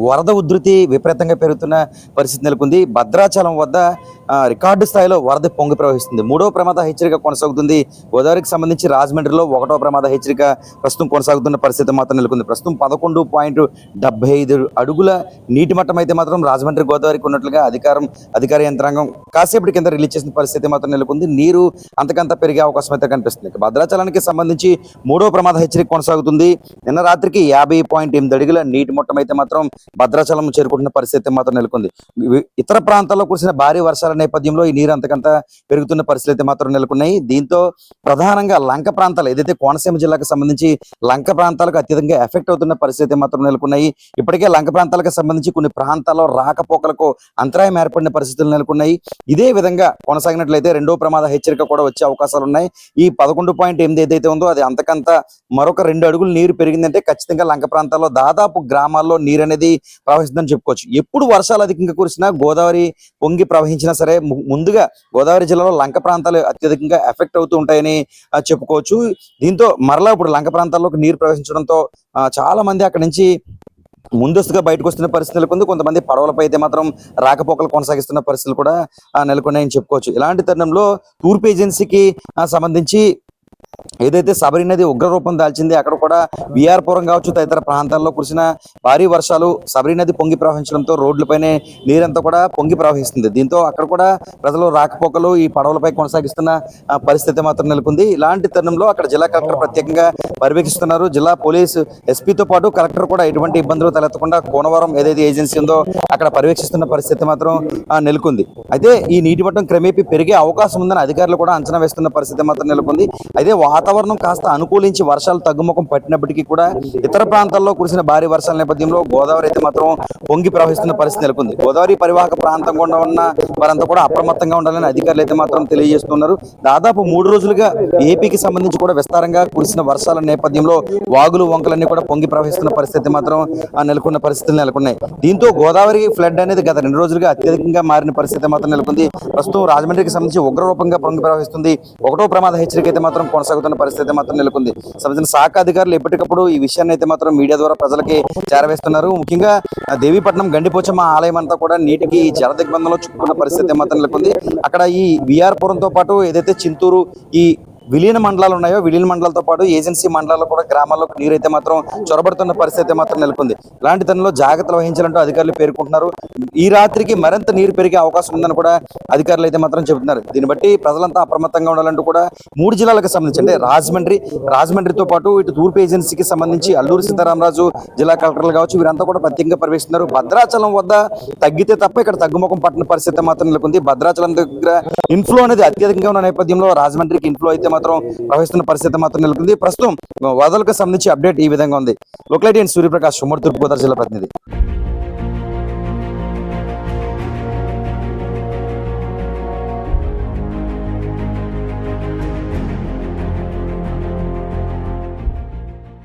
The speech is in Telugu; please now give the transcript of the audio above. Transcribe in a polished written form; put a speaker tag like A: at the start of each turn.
A: వరద ఉధృతి విపరీతంగా పెరుగుతున్న పరిస్థితి నెలకొంది. భద్రాచలం వద్ద రికార్డు స్థాయిలో వరద పొంగి ప్రవహిస్తుంది. 3వ ప్రమాద హెచ్చరిక కొనసాగుతుంది. గోదావరికి సంబంధించి రాజమండ్రిలో 1వ ప్రమాద హెచ్చరిక ప్రస్తుతం కొనసాగుతున్న పరిస్థితి మాత్రం నెలకొంది. ప్రస్తుతం 11.75 అడుగుల నీటి మట్టం అయితే మాత్రం రాజమండ్రి గోదావరికి ఉన్నట్లుగా అధికార యంత్రాంగం కాసేపటి కింద రిలీజ్ చేసిన పరిస్థితి మాత్రం నెలకొంది. నీరు అంతకంత పెరిగే అవకాశం అయితే కనిపిస్తుంది. భద్రాచలానికి సంబంధించి 3వ ప్రమాద హెచ్చరిక కొనసాగుతుంది. నిన్న రాత్రికి 50.8 అడుగుల నీటి మట్టం అయితే మాత్రం భద్రాచలం చేరుకుంటున్న పరిస్థితి మాత్రం నెలకొంది. ఇతర ప్రాంతాల్లో కురిసిన భారీ వర్షాల నేపథ్యంలో ఈ నీరు అంతకంత పెరుగుతున్న పరిస్థితి అయితే మాత్రం నెలకొన్నాయి. దీంతో ప్రధానంగా లంక ప్రాంతాలు ఏదైతే కోనసీమ జిల్లాకు సంబంధించి లంక ప్రాంతాలకు అత్యధికంగా ఎఫెక్ట్ అవుతున్న పరిస్థితి మాత్రం నెలకొన్నాయి. ఇప్పటికే లంక ప్రాంతాలకు సంబంధించి కొన్ని ప్రాంతాల్లో రాకపోకలకు అంతరాయం ఏర్పడిన పరిస్థితులు నెలకొన్నాయి. ఇదే విధంగా కొనసాగినట్లయితే 2వ ప్రమాద హెచ్చరిక కూడా వచ్చే అవకాశాలు ఉన్నాయి. ఈ 11.8 ఏదైతే ఉందో అది అంతకంత మరొక 2 అడుగులు నీరు పెరిగిందంటే ఖచ్చితంగా లంక ప్రాంతాల్లో దాదాపు గ్రామాల్లో నీరు అనేది ప్రవహిస్తుందని చెప్పుకోవచ్చు. ఎప్పుడు వర్షాలు అధికంగా కురిసినా గోదావరి పొంగి ప్రవహించినా సరే ముందుగా గోదావరి జిల్లాలో లంక ప్రాంతాలు అత్యధికంగా ఎఫెక్ట్ అవుతూ ఉంటాయని చెప్పుకోవచ్చు. దీంతో మరలా ఇప్పుడు లంక ప్రాంతాల్లోకి నీరు ప్రవహించడంతో చాలా మంది అక్కడి నుంచి ముందస్తుగా బయటకు వస్తున్న పరిస్థితులు నెలకొంది. కొంతమంది పడవలపై అయితే మాత్రం రాకపోకలు కొనసాగిస్తున్న పరిస్థితులు కూడా నెలకొన్నాయని చెప్పుకోవచ్చు. ఇలాంటి తరుణంలో తూర్పు ఏజెన్సీకి సంబంధించి ఏదైతే సబరి నది ఉగ్రరూపం దాల్చింది అక్కడ కూడా విఆర్ పురం కావచ్చు తదితర ప్రాంతాల్లో కురిసిన భారీ వర్షాలు సబరి నది పొంగి ప్రవహించడంతో రోడ్లపైనే నీరంతా కూడా పొంగి ప్రవహిస్తుంది. దీంతో అక్కడ కూడా ప్రజలు రాకపోకలు ఈ పడవలపై కొనసాగిస్తున్న పరిస్థితి మాత్రం నెలకొంది. ఇలాంటి తరుణంలో అక్కడ జిల్లా కలెక్టర్ ప్రత్యేకంగా పర్యవేక్షిస్తున్నారు. జిల్లా పోలీసు ఎస్పీతో పాటు కలెక్టర్ కూడా ఎటువంటి ఇబ్బందులు తలెత్తకుండా కోనవరం ఏదైతే ఏజెన్సీ ఉందో అక్కడ పర్యవేక్షిస్తున్న పరిస్థితి మాత్రం నెలకొంది. అయితే ఈ నీటి మట్టం క్రమేపీ పెరిగే అవకాశం ఉందని అధికారులు కూడా అంచనా వేస్తున్న పరిస్థితి మాత్రం నెలకొంది. అయితే వాతావరణం కాస్త అనుకూలించి వర్షాలు తగ్గుముఖం పట్టినప్పటికీ కూడా ఇతర ప్రాంతాల్లో కురిసిన భారీ వర్షాల నేపథ్యంలో గోదావరి అయితే మాత్రం పొంగి ప్రవహిస్తున్న పరిస్థితి నెలకొంది. గోదావరి పరివాహక ప్రాంతం గుండా ఉన్న వారంతా కూడా అప్రమత్తంగా ఉండాలని అధికారులు అయితే మాత్రం తెలియజేస్తున్నారు. దాదాపు 3 రోజులుగా ఏపీకి సంబంధించి కూడా విస్తారంగా కురిసిన వర్షాల నేపథ్యంలో వాగులు వంకలన్నీ కూడా పొంగి ప్రవహిస్తున్న పరిస్థితి మాత్రం నెలకొన్న పరిస్థితులు నెలకొన్నాయి. దీంతో గోదావరి ఫ్లడ్ అనేది గత 2 రోజులుగా అత్యధికంగా మారిన పరిస్థితి మాత్రం నెలకొంది. ప్రస్తుతం రాజమండ్రికి సంబంధించి ఉగ్రరూపంగా పొంగి ప్రవహిస్తుంది. 1వ ప్రమాద హెచ్చరిక అయితే మాత్రం కొనసాగుతున్న పరిస్థితి మాత్రం నెలకొంది. సంబంధించిన శాఖ అధికారులు ఎప్పటికప్పుడు ఈ విషయాన్ని అయితే మాత్రం మీడియా ద్వారా ప్రజలకి చేరవేస్తున్నారు. ముఖ్యంగా దేవీపట్నం గండిపోచమ్మ ఆలయం అంతా కూడా నీటికి జల దిగ్బంధంలో చుట్టుకున్న పరిస్థితి మాత్రం నెలకొంది. అక్కడ ఈ విఆర్ పురంతో పాటు ఏదైతే చింతూరు ఈ విలీన మండలాలు ఉన్నాయో విలీన మండలాలతో పాటు ఏజెన్సీ మండలాల్లో కూడా గ్రామాల్లోకి నీరు అయితే మాత్రం చొరబడుతున్న పరిస్థితి మాత్రం నెలకొంది. ఇలాంటి తరుణంలో జాగ్రత్తలు వహించాలంటూ అధికారులు పేర్కొంటున్నారు. ఈ రాత్రికి మరింత నీరు పెరిగే అవకాశం ఉందని కూడా అధికారులు అయితే మాత్రం చెబుతున్నారు. దీన్ని బట్టి ప్రజలంతా అప్రమత్తంగా ఉండాలంటూ కూడా 3 జిల్లాలకు సంబంధించి అంటే రాజమండ్రితో పాటు ఇటు తూర్పు ఏజెన్సీకి సంబంధించి అల్లూరి సీతారామరాజు జిల్లా కలెక్టర్లు కావచ్చు వీరంతా కూడా ప్రత్యేకంగా పర్యవేక్షిస్తున్నారు. భద్రాచలం వద్ద తగ్గితే తప్ప ఇక్కడ తగ్గుముఖం పట్టిన పరిస్థితి మాత్రం నెలకొంది. భద్రాచలం దగ్గర ఇన్ఫ్లో అనేది అత్యధికంగా ఉన్న నేపథ్యంలో రాజమండ్రికి ఇన్ఫ్లో అయితే మాత్రం ప్రవహిస్తున్న పరిస్థితి మాత్రం నెలకొంది. ప్రస్తుతం వరదలకు సంబంధించి అప్డేట్ ఈ విధంగా ఉంది. లోకలైట్ అండ్ సూర్యప్రకాష్ ఉమ్మడి తూర్పుగోదావరి జిల్లా ప్రతినిధి.